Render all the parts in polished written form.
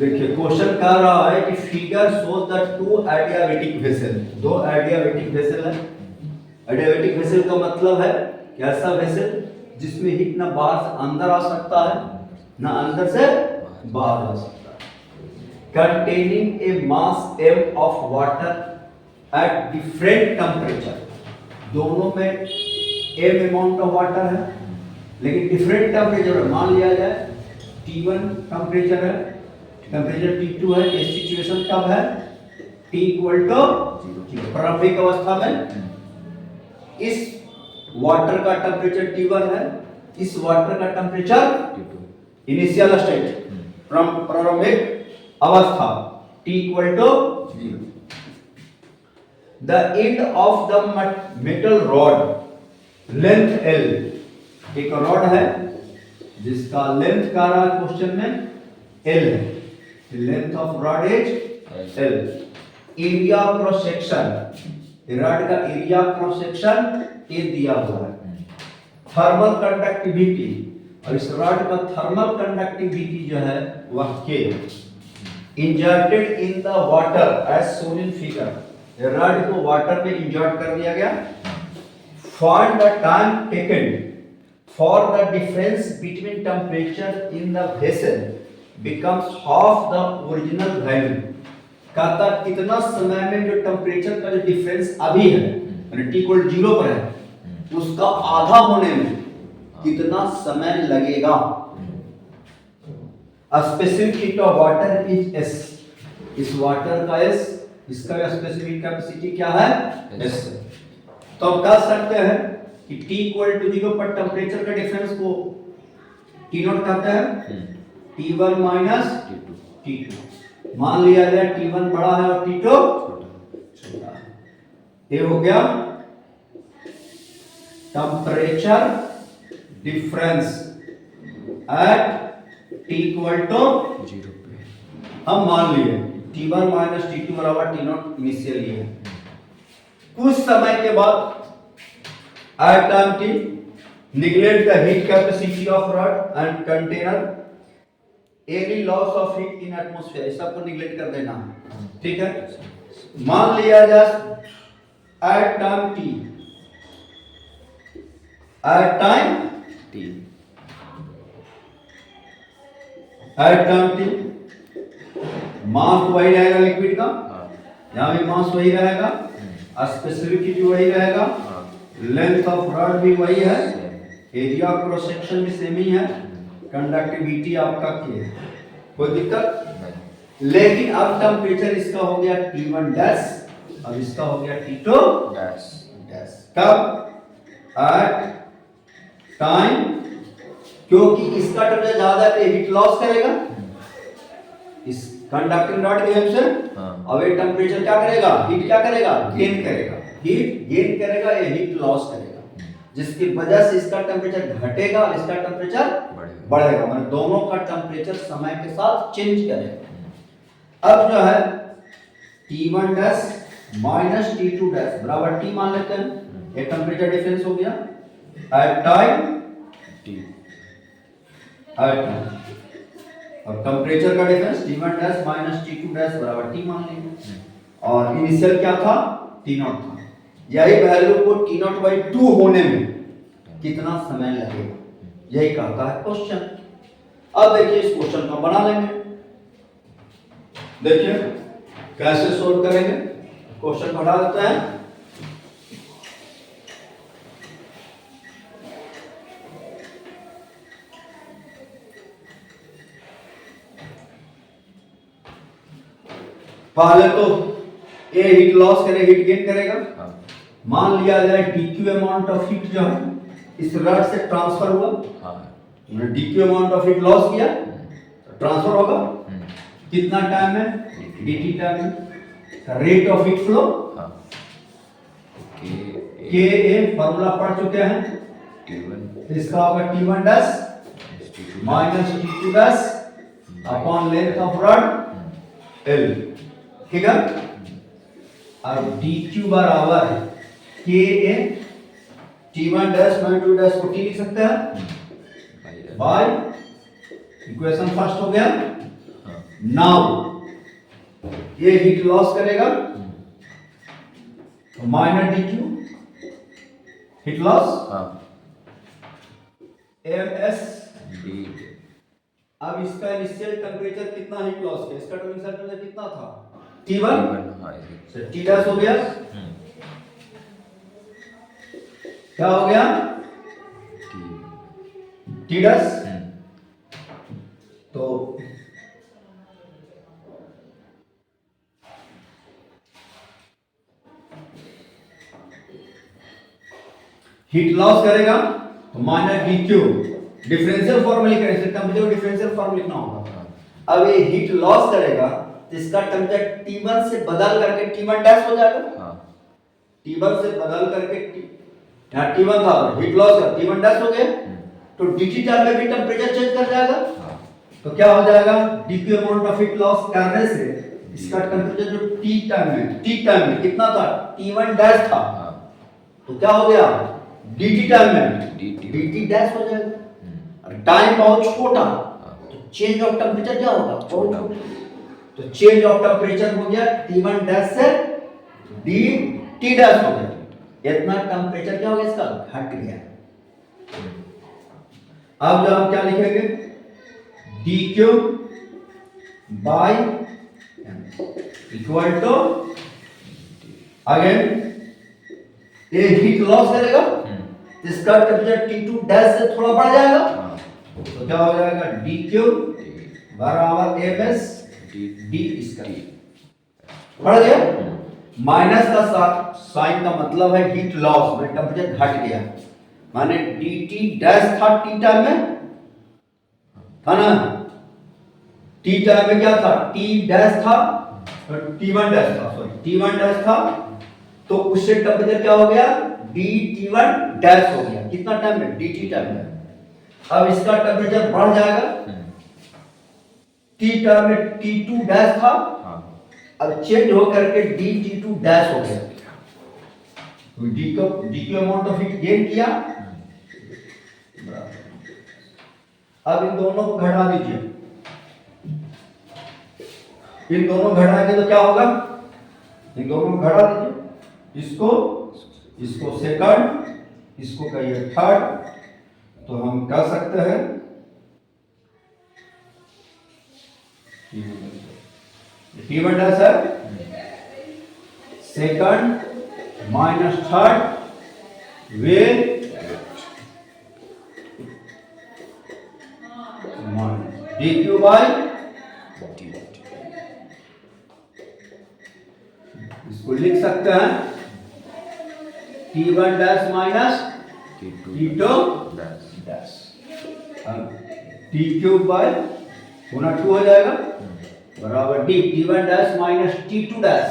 देखिए क्वेश्चन कह रहा है कि figure shows the two adiabatic vessel, दो एडियाबेटिक वेसल है। एडियाबेटिक वेसल का मतलब है कि ऐसा वेसल जिसमें हीट ना बाहर से अंदर आ सकता है ना अंदर से बाहर आ सकता है। Containing A mass m of water at different temperature, दोनों में m अमाउंट ऑफ वाटर है लेकिन डिफरेंट टेम्परेचर। मान लिया जाए T1 टेम्परेचर है, टेम्परेचर T2 है। इस सिचुएशन कब है? T इक्वल टू 0, प्रारंभिक अवस्था में। इस वाटर का टेम्परेचर T1 है, इस वाटर का टेम्परेचर इनिशियल स्टेट प्रारंभिक अवस्था T equal to 0। The end of the metal rod length L, एक रॉड है जिसका लेंथ का रहा क्वेश्चन में L है, length of rod is L। Area cross section, rod का एरिया क्रॉस सेक्शन ए दिया हुआ है। थर्मल कंडक्टिविटी, और इस रॉड का थर्मल कंडक्टिविटी जो है वह K। Inserted in the water as shown in figure, rod को वाटर में इंजर्ट कर दिया गया। Find the time taken for the difference between temperature in the vessel becomes half the original value। कहता कितना समय में जो टेम्परेचर का जो डिफरेंस अभी है यानी T इक्वल 0 पर है उसका आधा होने में कितना समय लगेगा। Specific heat of water is S, इस वाटर का S, इसका स्पेसिफिक कैपेसिटी क्या है? S। तो अब कह सकते हैं कि T इक्वल टू 0 पर टेम्परेचर का डिफरेंस को T नॉट कहते हैं, T1 माइनस T2। मान लिया जाए T1 बड़ा है और T2 छोटा है। ये हो गया temperature difference at T equal to 0 पे। हम मान लिए T1 माइनस T2 बराबर T नॉट इनिशियली है। कुछ समय के बाद at time t, neglect the heat capacity of rod and container, any loss of heat in atmosphere, इस सबको neglect कर देना है, ठीक है। मान लिया जाए at time t, at time t, at time t मास वही रहेगा लिक्विड का, यहाँ भी मास वही रहेगा, स्पेसिफिसिटी वही रहेगा, लेंथ ऑफ रॉड भी वही है, एरिया क्रॉस सेक्शन भी सेम ही है, कंडक्टिविटी आपका क्या है, कोई दिक्कत नहीं। लेकिन अब टेम्परेचर इसका हो गया T1 डैश और इसका हो गया T2 डैश डैश। कब? एट टाइम, क्योंकि इसका टेम्परेचर ज्यादा है तो हीट लॉस करेगा इस कंडक्टिंग रॉड के हेल्प से, और ये टेम्परेचर क्या करेगा? हीट क्या करेगा? गेन करेगा। हीट गेन करेगा, ये हीट लॉस करेगा, जिसकी वजह से इसका टेम्परेचर घटेगा और इसका टेम्परेचर बढ़ेगा। मतलब दोनों का टेम्परेचर समय के साथ चेंज करेगा। अब जो है T1 dash minus T2 dash बराबर T मान लेते हैं, ये टेम्परेचर डिफरेंस हो गया at time T, at time, और टेम्परेचर का difference T1 dash minus T2 dash बराबर T मान लेंगे। और इनिशियल क्या था? T नॉट था। यही वैल्यू को T नॉट बाई 2 होने में कितना समय लगेगा, यही कहता है क्वेश्चन। अब देखिए इस क्वेश्चन को बना लेंगे, देखिए कैसे सोल्व करेंगे। क्वेश्चन बढ़ा देते हैं। पहले तो ए हीट लॉस करे, हीट गेन करेगा। मान लिया जाए dq अमाउंट ऑफ हीट जो है इस रॉड से ट्रांसफर हुआ, dq amount of heat loss किया, ट्रांसफर होगा कितना टाइम में? dt टाइम में। Rate of heat flow ka formula पढ़ चुके हैं, इसका होगा T1 dash minus T2 dash upon length of rod L, ठीक है। और dq बराबर ka T1 dash minus T2 dash को T लिख सकते हैं बाय इक्वेशन फर्स्ट हो गया नाउ ये हीट लॉस करेगा तो minus D Q heat loss M S D. अब इसका इनिशियल टेम्परेचर कितना हीट लॉस का, इसका टेम्परेचर कितना था T1 T डैश हो गया, क्या हो गया T डैश। तो हीट लॉस करेगा तो minus D Q differential form लिखेंगे, टेम्परेचर डिफरेंशियल फॉर्म लिखना होगा। अब ये हीट लॉस करेगा तो इसका टेम्परेचर T1 से बदल करके T1 डैश हो जाएगा। T1 से बदल करके यहाँ T1 था हीट लॉस का T1 डैश हो गया, तो DT टाइम में भी टेम्परेचर चेंज कर जाएगा। तो क्या हो जाएगा dq amount of heat loss करने से इसका टेम्परेचर जो T टाइम में कितना था T1 डैश था, तो क्या हो गया dt टाइम में dt डैश हो जाएगा। टाइम बहुत छोटा तो चेंज ऑफ टेम्परेचर क्या होगा बहुत छोटा, तो चेंज ऑफ टेम्परेचर हो गया T1 डैश से dt डैश हो गया, इतना टेम्परेचर क्या हो गया इसका घट गया। अब जो हम क्या लिखेंगे dq by equal to again ये हीट लॉस करेगा इसका टेम्परेचर T2 डैश से थोड़ा बढ़ जाएगा, तो क्या हो जाएगा dq बराबर ms d इसका बढ़ गया। माइनस का साइन का मतलब है हीट लॉस में टेम्परेचर घट गया, माने dt डैश था T टाइम में था ना, T टाइम में क्या था T डैश था T1 डैश था T1 डैश था, तो उससे टेम्परेचर क्या हो गया dt1 डैश हो गया कितना टाइम में dt टाइम में। अब इसका टेम्परेचर बढ़ जाएगा T टाइम में T2 डैश था, अब चेंज हो करके dt2 डैश हो गया, तो dq amount of heat gain किया। अब इन दोनों को घटा दीजिए, इन दोनों घटाएंगे तो क्या होगा इन दोनों को घटा दीजिए, इसको सेकंड इसको कहिए थर्ड, तो हम कह सकते हैं T1 डैश है सेकंड माइनस थर्ड वे dq बाय इसको लिख सकते हैं T1 dash minus T2 dash, T cube by गुना 2 हो जाएगा बराबर D T1 dash minus T2 dash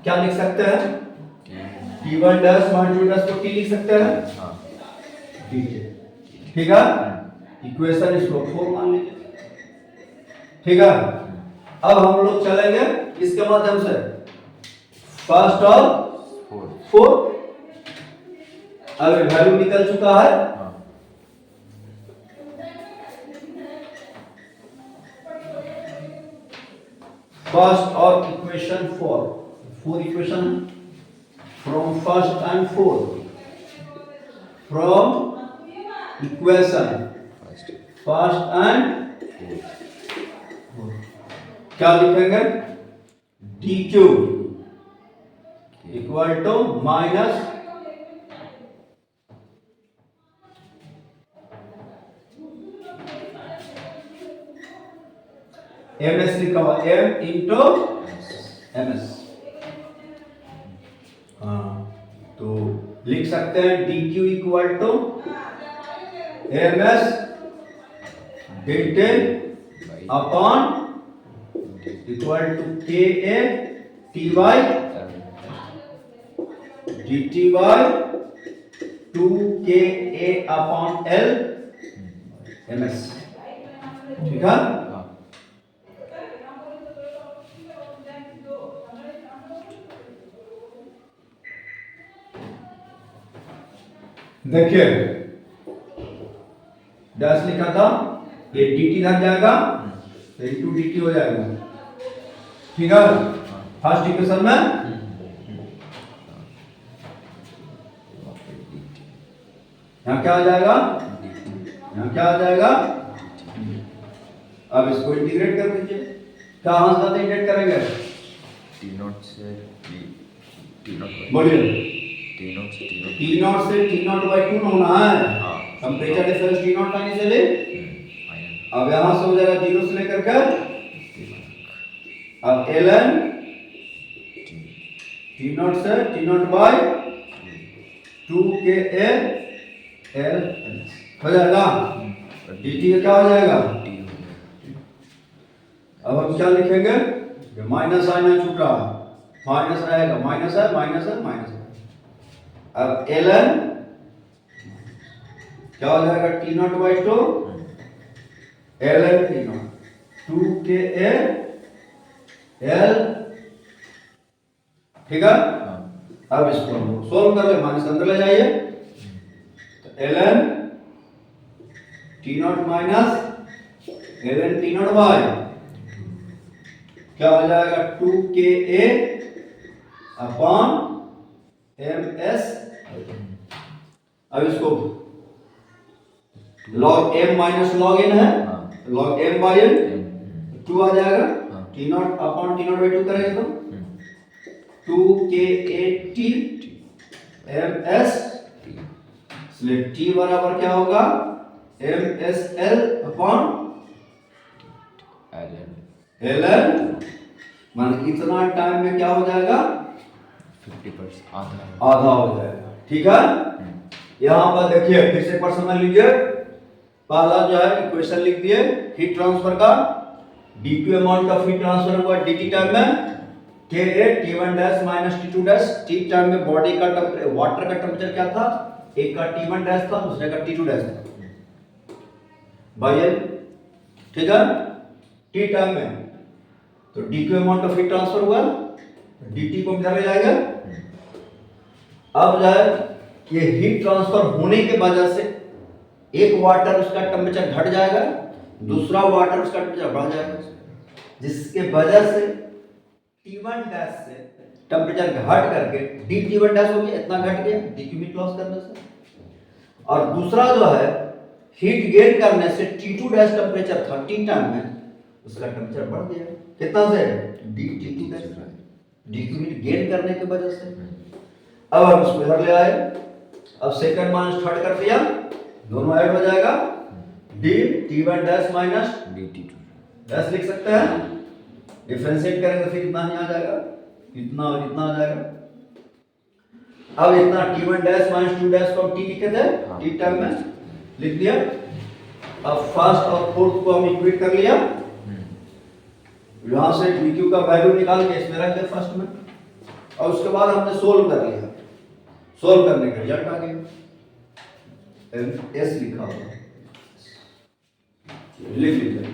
क्या लिख सकते हैं T1 dash minus T2 dash को T लिख सकते हैं ठीक है, इक्वेशन इसको 4 मान लीजिए ठीक है। अब हम लोग चलेंगे इसके माध्यम से फर्स्ट और 4, अब वैल्यू निकल चुका है, फर्स्ट और equation 4 equation from first and 4 from equation first and क्या लिखेंगे dq equal to minus ms लिखा हुआ m इंटू ms, तो लिख सकते हैं dq equal to ms divided upon equal to ka ty dt by 2ka upon l ms, ठीक है। देखिए डैश लिखा था ये dt धर जाएगा तो इंटू डी टी हो जाएगा, ठीक है। फर्स्ट इक्वेशन में यहाँ क्या आ जाएगा, यहाँ क्या आ जाएगा, अब इसको इंटीग्रेट कर दीजिए। कहाँ से इंटीग्रेट करेंगे, T0 से T0 बोलिए, T0 से T0 से T0/2 होना है। हाँ। टेम्परेचर डिफरेंस T0 टाइम से ले, आयन अब यहाँ से हो जाएगा 0 से लेकर के, अब ln T0 से T0/2 के L हो जाएगा, dt का क्या हो जाएगा। अब हम क्या लिखेंगे, माइनस आना छूट रहा, माइनस रहेगा, माइनस है, माइनस है, माइनस है। अब ln क्या हो जाएगा, T0/2 ln T0 2 के L, ठीक है। अब इसको हम सोल्व कर ले, माइनस अंदर ले जाइए, तो ln T0 minus ln T0/, क्या हो जाएगा, 2Ka अपॉन ms। अब इसको log m minus log n है, log m/n 2 आ जाएगा, T0 अपॉन T0/2 करेंगे तो 2Ka T ms, इसलिए T बराबर क्या होगा, msl अपॉन ln, मान इतना टाइम में क्या हो जाएगा, 50% आधा हो जाएगा, ठीक है। यहाँ पर देखिए फिर से क्वेश्चन में लीजिए, पहला जो है इक्वेशन लिख दिए हीट ट्रांसफर का, dq amount of heat transfer हुआ dt टाइम में, Ka T1 dash minus T2 dash, T time में बॉडी का वाटर का टेंपरेचर क्या था, एक का T1 डैश था, दूसरे का T2 डैश था बाय L, ठीक है। T टाइम में तो dq amount of heat transfer हुआ, dt को इधर ले जाएगा। अब जाए ये हीट ट्रांसफर होने के वजह से एक वाटर उसका टेंपरेचर घट जाएगा, दूसरा वाटर उसका टेंपरेचर बढ़ जाएगा, जिसके वजह से T1 डैश से टेंपरेचर घट करके dT1 डैश हो गया, इतना घट गया dq हीट लॉस करने से। और दूसरा जो है हीट गेन करने से T2 डैश टेंपरेचर था T टाइम में, उसका टेंपरेचर बढ़ गया, कितना से dT2 dash, dq heat gain करने की वजह से। अब हम इसको इधर ले आए, अब सेकंड माइनस थर्ड कर दिया, दोनों ऐड हो जाएगा, dT1 dash minus dt2 dash लिख सकते हैं, डिफरेंशिएट करेंगे फिर इतना ही आ जाएगा, इतना और इतना आ जाएगा। अब इतना T1 डैश माइनस 2 डैश को हम T लिखे थे, T टाइम में लिख दिया। अब फर्स्ट और फोर्थ को हम इक्वेट कर लिया, यहां से dq का वैल्यू निकाल के इसमें रख दिया फर्स्ट में, और उसके बाद हमने सोल्व कर लिया, सोल्व करने का रिजल्ट आ गया, S लिखा हुआ लिख लीजिए।